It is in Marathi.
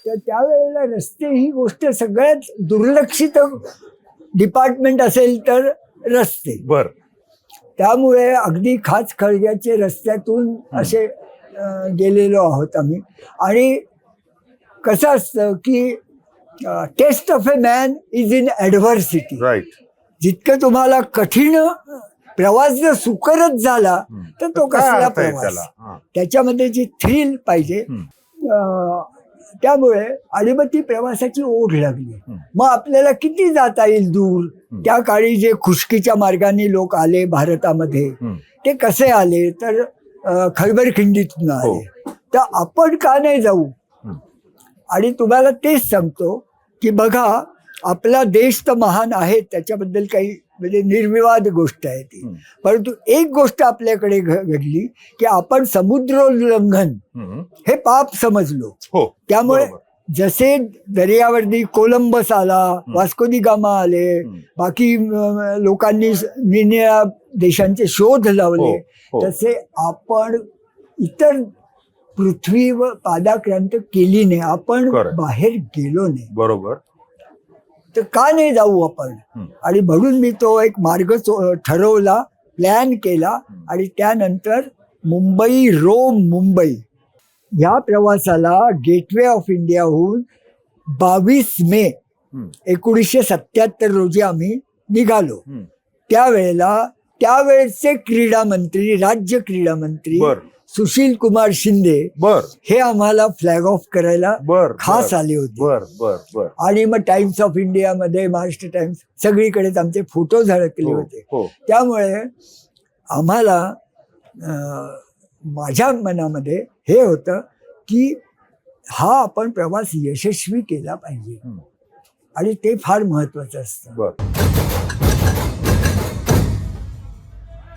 तर त्यावेळेला रस्ते ही गोष्ट सगळ्यात दुर्लक्षित डिपार्टमेंट असेल तर रस्ते. बर. त्यामुळे अगदी खाच खळग्याचे रस्त्यातून असे गेलेलो आहोत आम्ही. आणि कसं असतं की test of a man is in adversity. Right. जितकं तुम्हाला कठीण प्रवास जर सुकरच झाला तर तो कसला प्रवास, त्याच्यामध्ये जी थ्रिल पाहिजे. त्यामुळे आणि मग ती प्रवासाची ओढ लागली. मग आपल्याला किती जाता येईल दूर. त्या काळी जे खुष्कीच्या मार्गाने लोक आले भारतामध्ये ते कसे आले तर खैबरखिंडीतून आले. तर आपण का नाही जाऊ. आणि तुम्हाला तेच सांगतो की बघा आपला देश तर महान आहे, त्याच्याबद्दल काही म्हणजे निर्विवाद गोष्ट आहे ती. परंतु एक गोष्ट आपल्याकडे घडली की आपण समुद्रोल्लंघन हे पाप समजलो. त्यामुळे जसे दर्यावरती कोलंबस आला, वास्को दी गामा आले, बाकी लोकांनी निरनिळ्या देशांचे शोध लावले, तसे आपण इतर पृथ्वीवर पादाक्रांत केली नाही. आपण बाहेर गेलो नाही. बरोबर. तर का नाही जाऊ आपण. आणि म्हणून मी तो एक मार्ग ठरवला, प्लॅन केला. आणि त्यानंतर मुंबई रोम मुंबई ह्या प्रवासाला गेटवे ऑफ इंडियाहून 22 मे 1977 रोजी आम्ही निघालो. त्यावेळेचे क्रीडा मंत्री, राज्य क्रीडा मंत्री सुशील कुमार शिंदे हे आम्हाला फ्लॅग ऑफ करायला खास आले होते. आणि मग टाइम्स ऑफ इंडिया मध्ये, महाराष्ट्र टाइम्स, सगळीकडेच आमचे फोटो झळकले होते. त्यामुळे आम्हाला माझ्या मनामध्ये हे होतं की हा आपण प्रवास यशस्वी केला पाहिजे आणि ते फार महत्वाचं असतं.